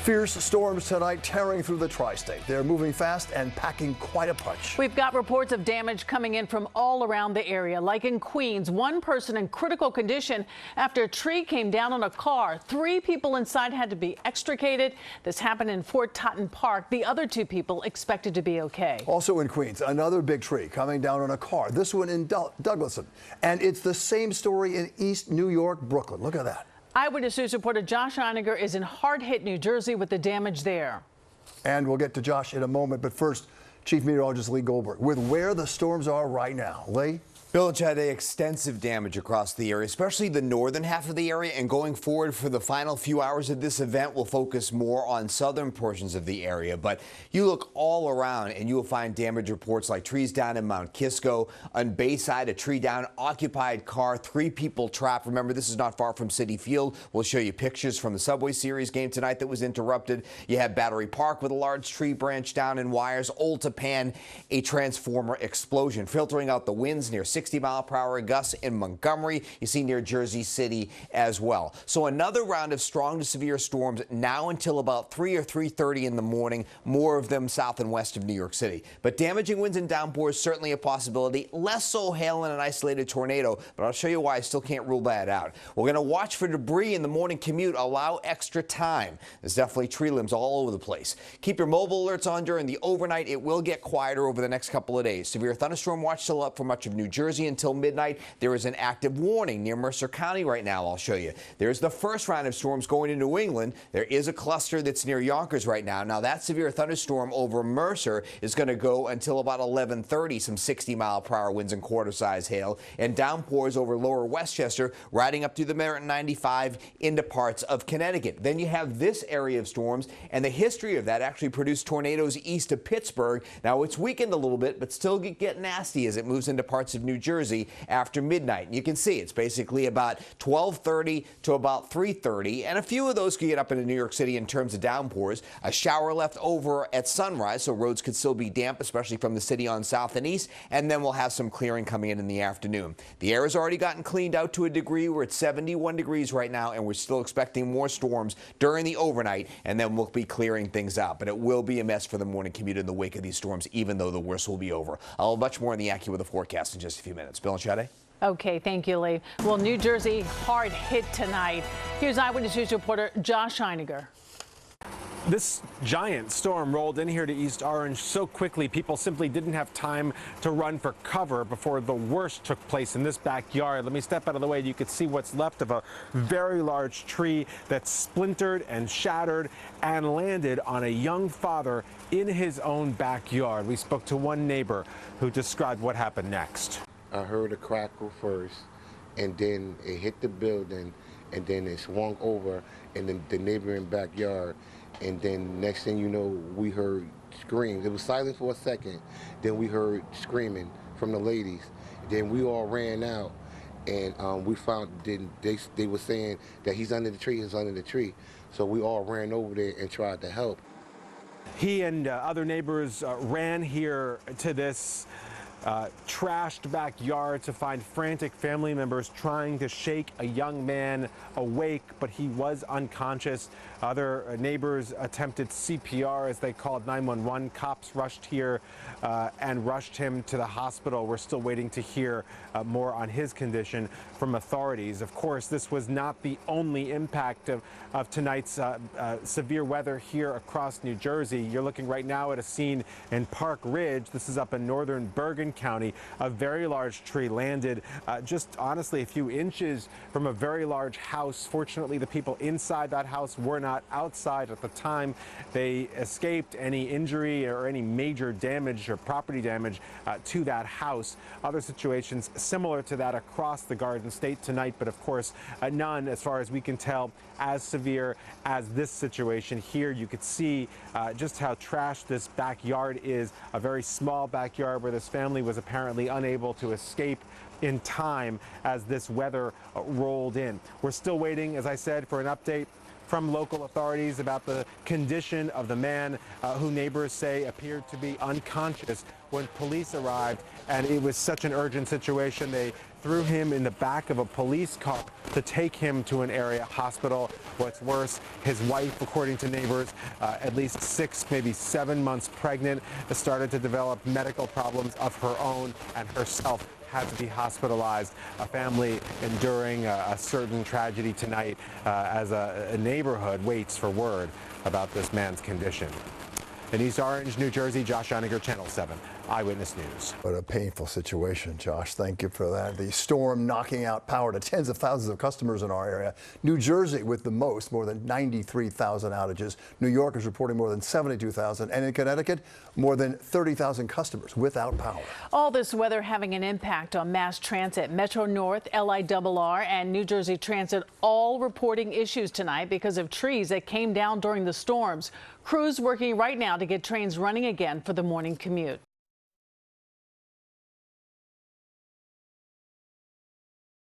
Fierce storms tonight tearing through the tri-state. They're moving fast and packing quite a punch. We've got reports of damage coming in from all around the area, like in Queens. One person in critical condition after a tree came down on a car. 3 people inside had to be extricated. This happened in Fort Totten Park. The other 2 people expected to be okay. Also in Queens, another big tree coming down on a car. This one in Douglaston. And it's the same story in East New York, Brooklyn. Look at that. Eyewitness News reporter Josh Einiger is in hard-hit New Jersey with the damage there. And we'll get to Josh in a moment, but first, Chief Meteorologist Lee Goldberg with where the storms are right now. Lee? Bill and Chad, extensive damage across the area, especially the northern half of the area. And going forward for the final few hours of this event, we'll focus more on southern portions of the area. But you look all around and you will find damage reports like trees down in Mount Kisco. On Bayside, a tree down, occupied car, 3 people trapped. Remember, this is not far from Citi Field. We'll show you pictures from the Subway Series game tonight that was interrupted. You have Battery Park with a large tree branch down in wires. Old Tappan, a transformer explosion, filtering out the winds near 60-mile-per-hour gusts in Montgomery. You see near Jersey City as well. So another round of strong to severe storms now until about 3 or 3:30 in the morning, more of them south and west of New York City. But damaging winds and downpours certainly a possibility. Less so hail and an isolated tornado, but I'll show you why I still can't rule that out. We're going to watch for debris in the morning commute. Allow extra time. There's definitely tree limbs all over the place. Keep your mobile alerts on during the overnight. It will get quieter over the next couple of days. Severe thunderstorm watch still up for much of New Jersey until midnight. There is an active warning near Mercer County right now. I'll show you. There's the first round of storms going to New England. There is a cluster that's near Yonkers right now. Now that severe thunderstorm over Mercer is going to go until about 11:30. Some 60-mile-per-hour winds and quarter-size hail and downpours over lower Westchester, riding up through the Merritt 95 into parts of Connecticut. Then you have this area of storms, and the history of that actually produced tornadoes east of Pittsburgh. Now it's weakened a little bit, but still get nasty as it moves into parts of New Jersey after midnight. You can see it's basically about 12:30 to about 3:30, and a few of those could get up into New York City in terms of downpours. A shower left over at sunrise, so roads could still be damp, especially from the city on south and east, and then we'll have some clearing coming in the afternoon. The air has already gotten cleaned out to a degree. We're at 71 degrees right now, and we're still expecting more storms during the overnight, and then we'll be clearing things out. But it will be a mess for the morning commute in the wake of these storms, even though the worst will be over. I'll have much more in the AccuWeather forecast in just a few minutes. Bill and Shade? Okay, thank you, Lee. Well, New Jersey hard hit tonight. Here's Eyewitness News reporter Josh Einiger. This giant storm rolled in here to East Orange so quickly, people simply didn't have time to run for cover before the worst took place in this backyard. Let me step out of the way. You could see what's left of a very large tree that splintered and shattered and landed on a young father in his own backyard. We spoke to one neighbor who described what happened next. I heard a crackle first, and then it hit the building, and then it swung over in the neighboring backyard. And then next thing you know, we heard screams. It was silent for a second. Then we heard screaming from the ladies. Then we all ran out, and we found they were saying that he's under the tree, he's under the tree. So we all ran over there and tried to help. He and other neighbors ran here to this trashed backyard to find frantic family members trying to shake a young man awake, but he was unconscious. Other neighbors attempted CPR as they called 911. Cops rushed here and rushed him to the hospital. We're still waiting to hear more on his condition from authorities. Of course, this was not the only impact of tonight's severe weather here across New Jersey. You're looking right now at a scene in Park Ridge. This is up in northern Bergen County. A very large tree landed just honestly a few inches from a very large house. Fortunately, the people inside that house were not outside at the time. They escaped any injury or any major damage or property damage to that house. Other situations similar to that across the Garden State tonight, but of course none, as far as we can tell, as severe as this situation here. You could see just how trashed this backyard is, a very small backyard where this family was apparently unable to escape in time as this weather rolled in. We're still waiting, as I said, for an update from local authorities about the condition of the man who neighbors say appeared to be unconscious when police arrived. And it was such an urgent situation, they threw him in the back of a police car to take him to an area hospital. What's worse, his wife, according to neighbors, at least 6, maybe 7 months pregnant, started to develop medical problems of her own and herself had to be hospitalized. A family enduring a certain tragedy tonight as a neighborhood waits for word about this man's condition. In East Orange, New Jersey, Josh Einiger, Channel 7, Eyewitness News. What a painful situation, Josh. Thank you for that. The storm knocking out power to tens of thousands of customers in our area. New Jersey with the most, more than 93,000 outages. New York is reporting more than 72,000. And in Connecticut, more than 30,000 customers without power. All this weather having an impact on mass transit. Metro North, LIRR, and New Jersey Transit all reporting issues tonight because of trees that came down during the storms. Crews working right now to get trains running again for the morning commute.